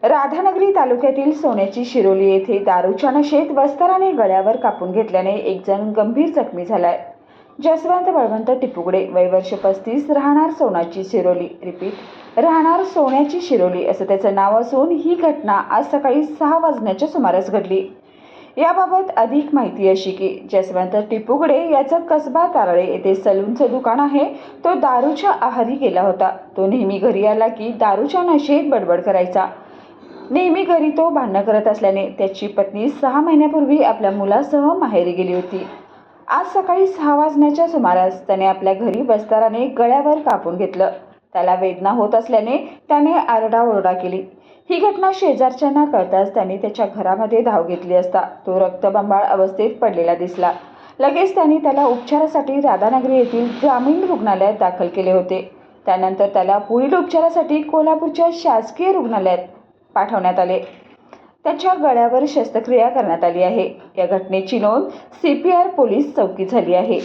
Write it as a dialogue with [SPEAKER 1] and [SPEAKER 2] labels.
[SPEAKER 1] राधानगरी तालुक्यातील सोन्याची शिरोली येथे दारूच्या नशेत वस्त्राने गळ्यावर कापून घेतल्याने एक जण गंभीर जखमी झालाय। जसवंत बळवंत टिपुगडे, वय वर्ष 35, राहणार सोनाची शिरोली, राहणार सोन्याची शिरोली असं त्याचं नाव असून ही घटना आज सकाळी 6 वाजण्याच्या सुमारास घडली। याबाबत अधिक माहिती अशी की जसवंत टिपुगडे याचं कसबा तारळे येथे सलूनचं दुकान आहे। तो दारूच्या आहारी गेला होता। तो नेहमी घरी आला की दारूच्या नशेत बडबड करायचा। नेहमी घरी तो भांडण करत असल्याने त्याची पत्नी 6 महिन्यापूर्वी आपल्या मुलासह माहेरी गेली होती। आज सकाळी 6 वाजण्याच्या सुमारास त्याने आपल्या घरी वस्त्राने गळ्यावर कापून घेतलं। त्याला वेदना होत असल्याने त्याने आरडाओरडा केली। ही घटना शेजारच्यांना कळताच त्यांनी त्याच्या घरामध्ये धाव घेतली असता तो रक्तबंबाळ अवस्थेत पडलेला दिसला। लगेच त्यांनी त्याला उपचारासाठी राधानगरी येथील ग्रामीण रुग्णालयात दाखल केले होते। त्यानंतर त्याला पुढील उपचारासाठी कोल्हापूरच्या शासकीय रुग्णालयात पाठवण्यात आले। त्याच्या गळ्यावर शस्त्रक्रिया करण्यात आली आहे। या घटनेची नोंद CPR पोलीस चौकीत झाली आहे।